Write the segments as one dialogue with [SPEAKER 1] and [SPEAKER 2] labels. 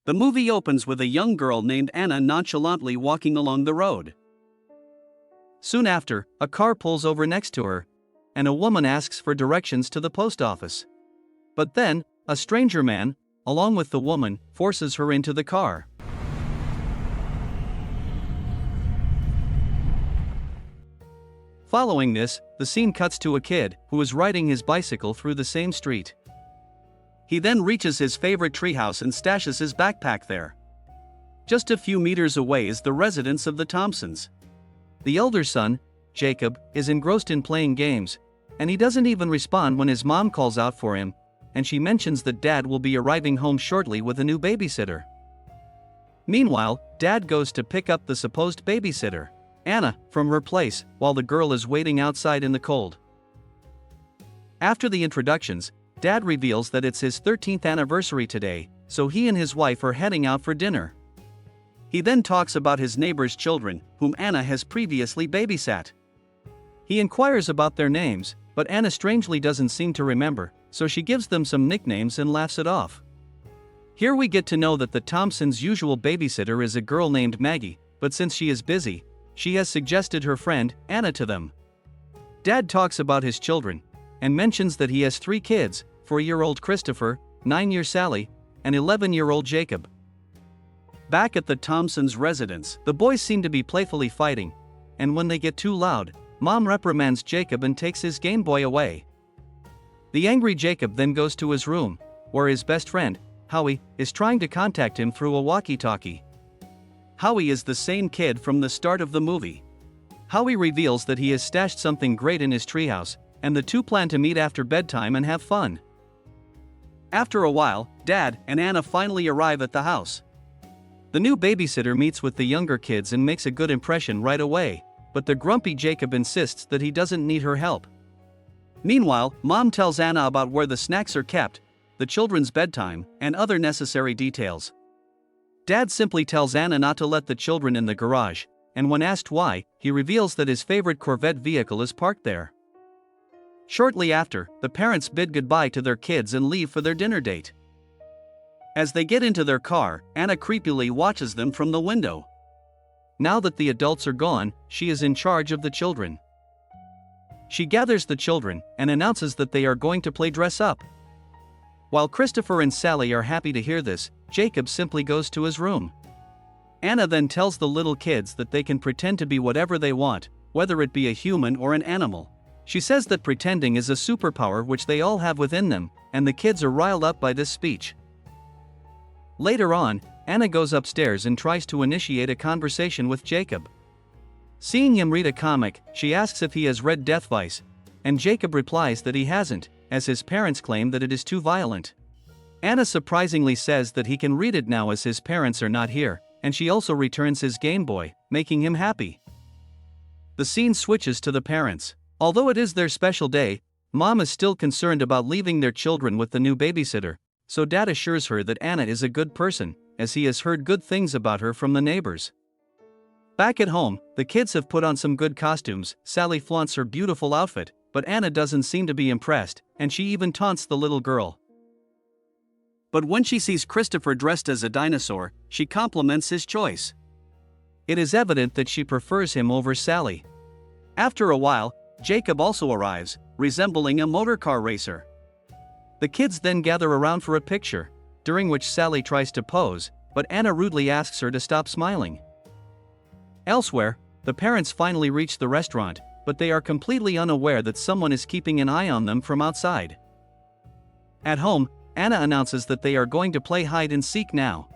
[SPEAKER 1] The movie opens with a young girl named Anna nonchalantly walking along the road. Soon after, a car pulls over next to her, and a woman asks for directions to the post office. But then, a stranger man, along with the woman, forces her into the car. Following this, the scene cuts to a kid who is riding his bicycle through the same street. He then reaches his favorite treehouse and stashes his backpack there. Just a few meters away is the residence of the Thompsons. The elder son, Jacob, is engrossed in playing games, and he doesn't even respond when his mom calls out for him, and she mentions that Dad will be arriving home shortly with a new babysitter. Meanwhile, Dad goes to pick up the supposed babysitter, Anna, from her place, while the girl is waiting outside in the cold. After the introductions, Dad reveals that it's his 13th anniversary today, so he and his wife are heading out for dinner. He then talks about his neighbor's children, whom Anna has previously babysat. He inquires about their names, but Anna strangely doesn't seem to remember, so she gives them some nicknames and laughs it off. Here we get to know that the Thompsons' usual babysitter is a girl named Maggie, but since she is busy, she has suggested her friend, Anna, to them. Dad talks about his children, and mentions that he has 3 kids, 4-year-old Christopher, 9-year Sally, and 11-year-old Jacob. Back at the Thompsons' residence, the boys seem to be playfully fighting, and when they get too loud, Mom reprimands Jacob and takes his Game Boy away. The angry Jacob then goes to his room, where his best friend, Howie, is trying to contact him through a walkie-talkie. Howie is the same kid from the start of the movie. Howie reveals that he has stashed something great in his treehouse, and the two plan to meet after bedtime and have fun. After a while, Dad and Anna finally arrive at the house. The new babysitter meets with the younger kids and makes a good impression right away, but the grumpy Jacob insists that he doesn't need her help. Meanwhile, Mom tells Anna about where the snacks are kept, the children's bedtime, and other necessary details. Dad simply tells Anna not to let the children in the garage, and when asked why, he reveals that his favorite Corvette vehicle is parked there. Shortly after, the parents bid goodbye to their kids and leave for their dinner date. As they get into their car, Anna creepily watches them from the window. Now that the adults are gone, she is in charge of the children. She gathers the children and announces that they are going to play dress up. While Christopher and Sally are happy to hear this, Jacob simply goes to his room. Anna then tells the little kids that they can pretend to be whatever they want, whether it be a human or an animal. She says that pretending is a superpower which they all have within them, and the kids are riled up by this speech. Later on, Anna goes upstairs and tries to initiate a conversation with Jacob. Seeing him read a comic, she asks if he has read Death Vice, and Jacob replies that he hasn't, as his parents claim that it is too violent. Anna surprisingly says that he can read it now as his parents are not here, and she also returns his Game Boy, making him happy. The scene switches to the parents. Although it is their special day, Mom is still concerned about leaving their children with the new babysitter, so Dad assures her that Anna is a good person, as he has heard good things about her from the neighbors. Back at home, the kids have put on some good costumes. Sally flaunts her beautiful outfit, but Anna doesn't seem to be impressed, and she even taunts the little girl. But when she sees Christopher dressed as a dinosaur, she compliments his choice. It is evident that she prefers him over Sally. After a while, Jacob also arrives, resembling a motorcar racer. The kids then gather around for a picture, during which Sally tries to pose, but Anna rudely asks her to stop smiling. Elsewhere, the parents finally reach the restaurant, but they are completely unaware that someone is keeping an eye on them from outside. At home, Anna announces that they are going to play hide and seek now.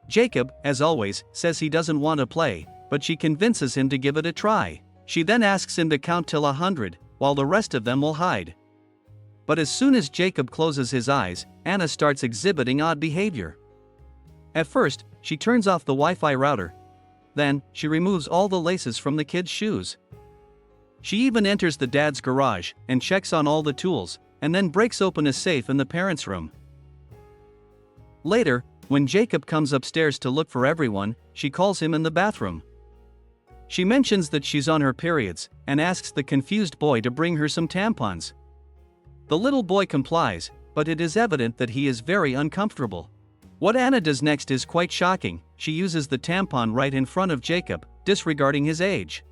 [SPEAKER 1] Jacob, as always, says he doesn't want to play, but she convinces him to give it a try. She then asks him to count till 100, while the rest of them will hide. But as soon as Jacob closes his eyes, Anna starts exhibiting odd behavior. At first, she turns off the Wi-Fi router. Then, she removes all the laces from the kids' shoes. She even enters the dad's garage and checks on all the tools, and then breaks open a safe in the parents' room. Later, when Jacob comes upstairs to look for everyone, she calls him in the bathroom. She mentions that she's on her periods, and asks the confused boy to bring her some tampons. The little boy complies, but it is evident that he is very uncomfortable. What Anna does next is quite shocking. She uses the tampon right in front of Jacob, disregarding his age.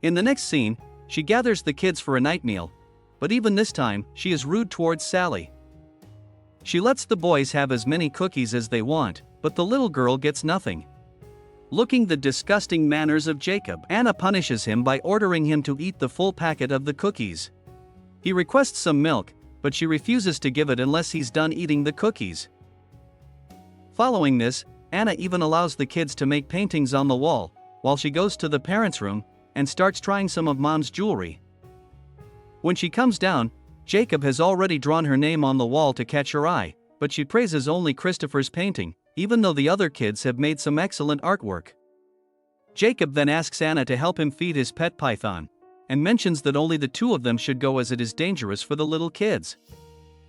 [SPEAKER 1] In the next scene, she gathers the kids for a night meal, but even this time, she is rude towards Sally. She lets the boys have as many cookies as they want, but the little girl gets nothing. Looking the disgusting manners of Jacob, Anna punishes him by ordering him to eat the full packet of the cookies. He requests some milk, but she refuses to give it unless he's done eating the cookies. Following this, Anna even allows the kids to make paintings on the wall, while she goes to the parents' room and starts trying some of Mom's jewelry. When she comes down, Jacob has already drawn her name on the wall to catch her eye, but she praises only Christopher's painting, even though the other kids have made some excellent artwork. Jacob then asks Anna to help him feed his pet python, and mentions that only the two of them should go as it is dangerous for the little kids.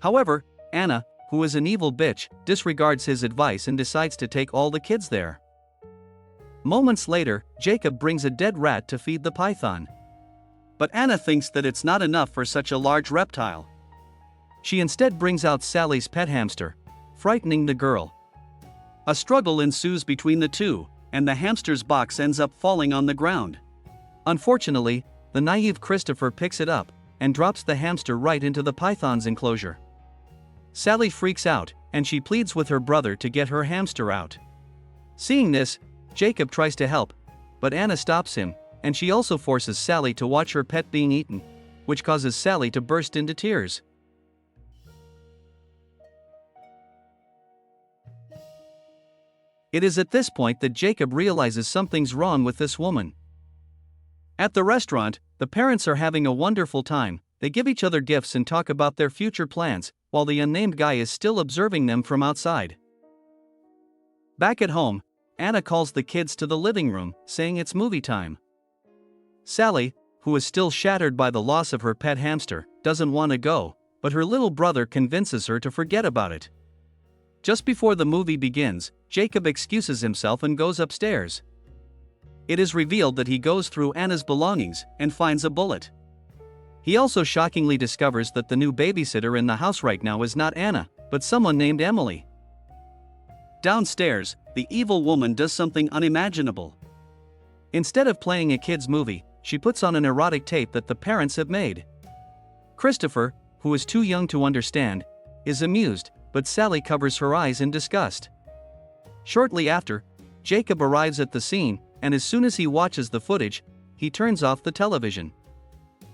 [SPEAKER 1] However, Anna, who is an evil bitch, disregards his advice and decides to take all the kids there. Moments later, Jacob brings a dead rat to feed the python. But Anna thinks that it's not enough for such a large reptile. She instead brings out Sally's pet hamster, frightening the girl. A struggle ensues between the two, and the hamster's box ends up falling on the ground. Unfortunately, the naive Christopher picks it up and drops the hamster right into the python's enclosure. Sally freaks out, and she pleads with her brother to get her hamster out. Seeing this, Jacob tries to help, but Anna stops him, and she also forces Sally to watch her pet being eaten, which causes Sally to burst into tears. It is at this point that Jacob realizes something's wrong with this woman. At the restaurant, the parents are having a wonderful time. They give each other gifts and talk about their future plans, while the unnamed guy is still observing them from outside. Back at home, Anna calls the kids to the living room, saying it's movie time. Sally, who is still shattered by the loss of her pet hamster, doesn't want to go, but her little brother convinces her to forget about it. Just before the movie begins, Jacob excuses himself and goes upstairs. It is revealed that he goes through Anna's belongings and finds a bullet. He also shockingly discovers that the new babysitter in the house right now is not Anna, but someone named Emelie. Downstairs, the evil woman does something unimaginable. Instead of playing a kid's movie, she puts on an erotic tape that the parents have made. Christopher, who is too young to understand, is amused, but Sally covers her eyes in disgust. Shortly after, Jacob arrives at the scene, and as soon as he watches the footage, he turns off the television.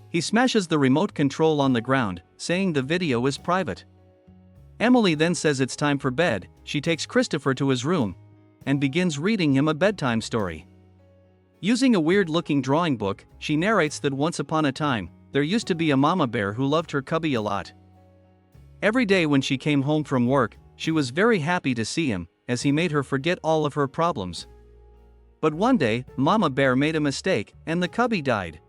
[SPEAKER 1] He smashes the remote control on the ground, saying the video is private. Emelie then says it's time for bed. She takes Christopher to his room and begins reading him a bedtime story. Using a weird-looking drawing book, she narrates that once upon a time, there used to be a mama bear who loved her cubby a lot. Every day when she came home from work, she was very happy to see him, as he made her forget all of her problems. But one day, Mama Bear made a mistake, and the cubby died.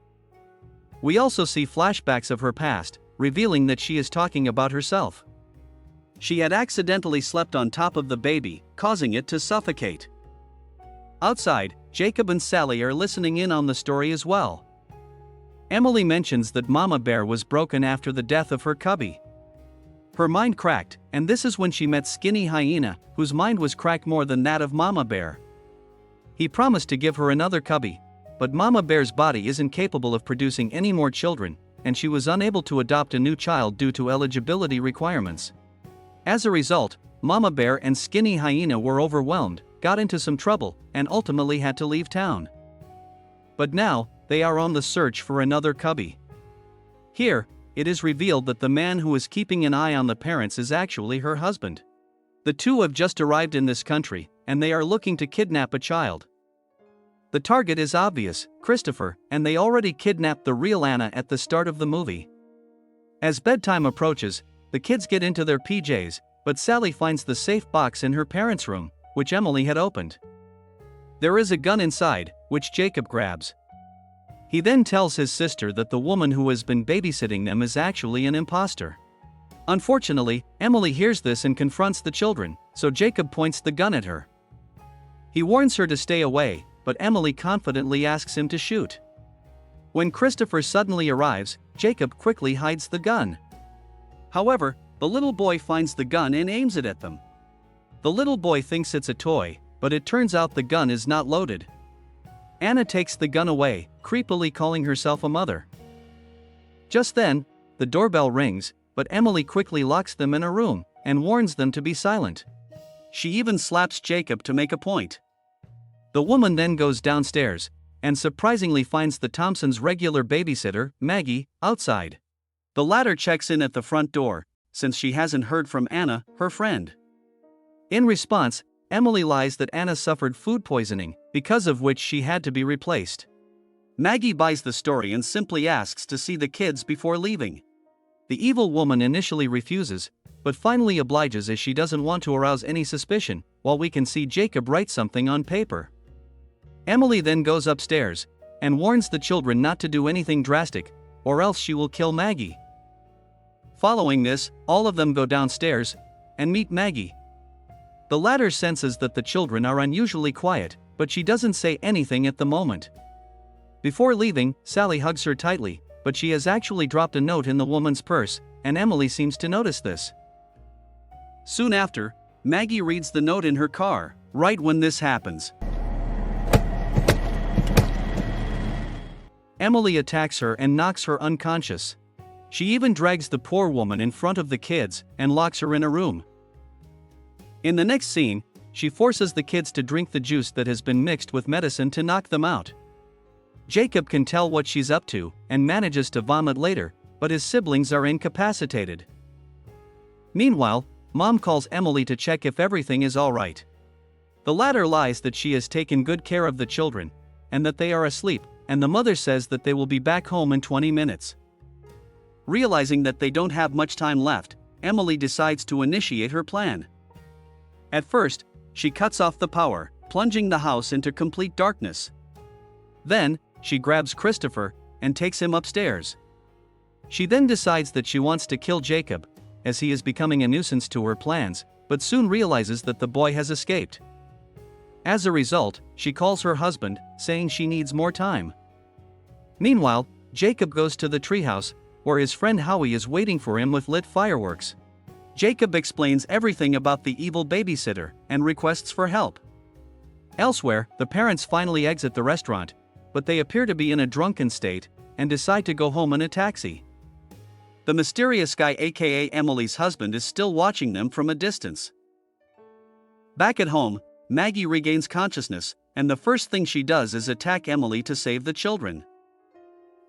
[SPEAKER 1] We also see flashbacks of her past, revealing that she is talking about herself. She had accidentally slept on top of the baby, causing it to suffocate. Outside, Jacob and Sally are listening in on the story as well. Emelie mentions that Mama Bear was broken after the death of her cubby. Her mind cracked, and this is when she met Skinny Hyena, whose mind was cracked more than that of Mama Bear. He promised to give her another cubby, but Mama Bear's body isn't capable of producing any more children, and she was unable to adopt a new child due to eligibility requirements. As a result, Mama Bear and Skinny Hyena were overwhelmed, got into some trouble, and ultimately had to leave town. But now, they are on the search for another cubby. Here, it is revealed that the man who is keeping an eye on the parents is actually her husband. The two have just arrived in this country, and they are looking to kidnap a child. The target is obvious, Christopher, and they already kidnapped the real Anna at the start of the movie. As bedtime approaches, the kids get into their PJs, but Sally finds the safe box in her parents' room, which Emelie had opened. There is a gun inside, which Jacob grabs. He then tells his sister that the woman who has been babysitting them is actually an imposter. Unfortunately, Emelie hears this and confronts the children, so Jacob points the gun at her. He warns her to stay away, but Emelie confidently asks him to shoot. When Christopher suddenly arrives, Jacob quickly hides the gun. However, the little boy finds the gun and aims it at them. The little boy thinks it's a toy, but it turns out the gun is not loaded. Anna takes the gun away, creepily calling herself a mother. Just then, the doorbell rings, but Emelie quickly locks them in a room and warns them to be silent. She even slaps Jacob to make a point. The woman then goes downstairs and surprisingly finds the Thompsons' regular babysitter, Maggie, outside. The latter checks in at the front door, since she hasn't heard from Anna, her friend. In response, Emelie lies that Anna suffered food poisoning, because of which she had to be replaced. Maggie buys the story and simply asks to see the kids before leaving. The evil woman initially refuses, but finally obliges as she doesn't want to arouse any suspicion, while we can see Jacob write something on paper. Emelie then goes upstairs and warns the children not to do anything drastic, or else she will kill Maggie. Following this, all of them go downstairs and meet Maggie. The latter senses that the children are unusually quiet, but she doesn't say anything at the moment. Before leaving, Sally hugs her tightly, but she has actually dropped a note in the woman's purse, and Emelie seems to notice this. Soon after, Maggie reads the note in her car. Right when this happens, Emelie attacks her and knocks her unconscious. She even drags the poor woman in front of the kids and locks her in a room. In the next scene, she forces the kids to drink the juice that has been mixed with medicine to knock them out. Jacob can tell what she's up to and manages to vomit later, but his siblings are incapacitated. Meanwhile, Mom calls Emelie to check if everything is alright. The latter lies that she has taken good care of the children and that they are asleep, and the mother says that they will be back home in 20 minutes. Realizing that they don't have much time left, Emelie decides to initiate her plan. At first, she cuts off the power, plunging the house into complete darkness. Then, she grabs Christopher and takes him upstairs. She then decides that she wants to kill Jacob, as he is becoming a nuisance to her plans, but soon realizes that the boy has escaped. As a result, she calls her husband, saying she needs more time. Meanwhile, Jacob goes to the treehouse, where his friend Howie is waiting for him with lit fireworks. Jacob explains everything about the evil babysitter and requests for help. Elsewhere, the parents finally exit the restaurant, but they appear to be in a drunken state and decide to go home in a taxi. The mysterious guy, aka Emelie's husband, is still watching them from a distance. Back at home, Maggie regains consciousness, and the first thing she does is attack Emelie to save the children.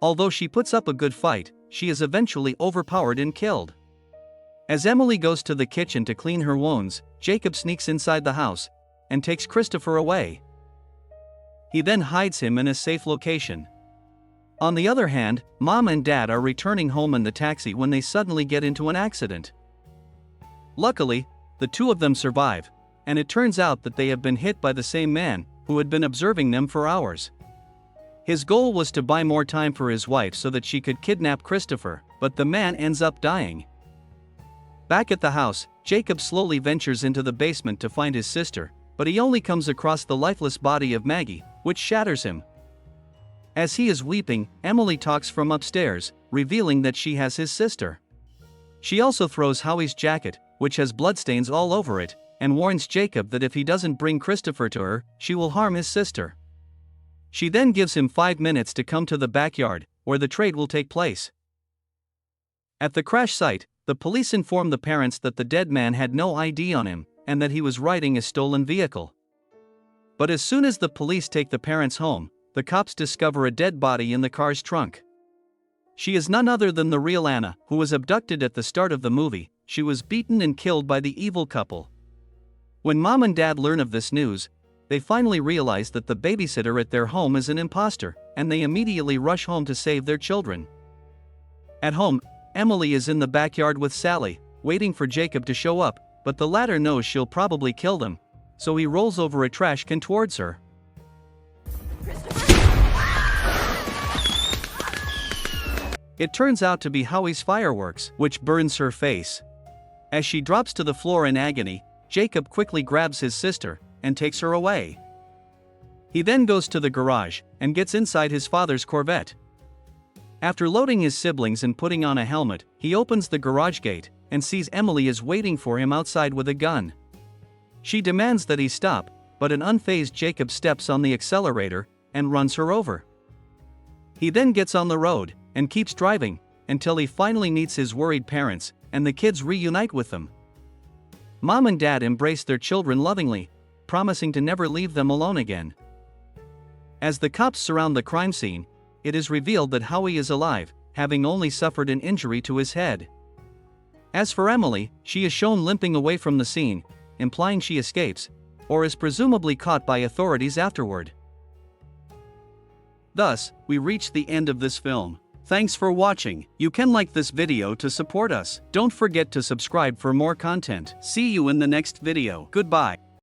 [SPEAKER 1] Although she puts up a good fight, she is eventually overpowered and killed. As Emelie goes to the kitchen to clean her wounds, Jacob sneaks inside the house and takes Christopher away. He then hides him in a safe location. On the other hand, Mom and Dad are returning home in the taxi when they suddenly get into an accident. Luckily, the two of them survive, and it turns out that they have been hit by the same man, who had been observing them for hours. His goal was to buy more time for his wife so that she could kidnap Christopher, but the man ends up dying. Back at the house, Jacob slowly ventures into the basement to find his sister, but he only comes across the lifeless body of Maggie, which shatters him. As he is weeping, Emelie talks from upstairs, revealing that she has his sister. She also throws Howie's jacket, which has bloodstains all over it, and warns Jacob that if he doesn't bring Christopher to her, she will harm his sister. She then gives him 5 minutes to come to the backyard, where the trade will take place. At the crash site, the police inform the parents that the dead man had no ID on him, and that he was riding a stolen vehicle. But as soon as the police take the parents home, the cops discover a dead body in the car's trunk. She is none other than the real Anna, who was abducted at the start of the movie. She was beaten and killed by the evil couple. When Mom and Dad learn of this news, they finally realize that the babysitter at their home is an imposter, and they immediately rush home to save their children. At home, Emelie is in the backyard with Sally, waiting for Jacob to show up, but the latter knows she'll probably kill them, so he rolls over a trash can towards her. It turns out to be Howie's fireworks, which burns her face. As she drops to the floor in agony, Jacob quickly grabs his sister and takes her away. He then goes to the garage and gets inside his father's Corvette. After loading his siblings and putting on a helmet, he opens the garage gate and sees Emelie is waiting for him outside with a gun. She demands that he stop, but an unfazed Jacob steps on the accelerator and runs her over. He then gets on the road and keeps driving until he finally meets his worried parents, and the kids reunite with them. Mom and Dad embrace their children lovingly, promising to never leave them alone again. As the cops surround the crime scene, it is revealed that Howie is alive, having only suffered an injury to his head. As for Emelie, she is shown limping away from the scene, implying she escapes, or is presumably caught by authorities afterward. Thus, we reach the end of this film. Thanks for watching. You can like this video to support us. Don't forget to subscribe for more content. See you in the next video. Goodbye.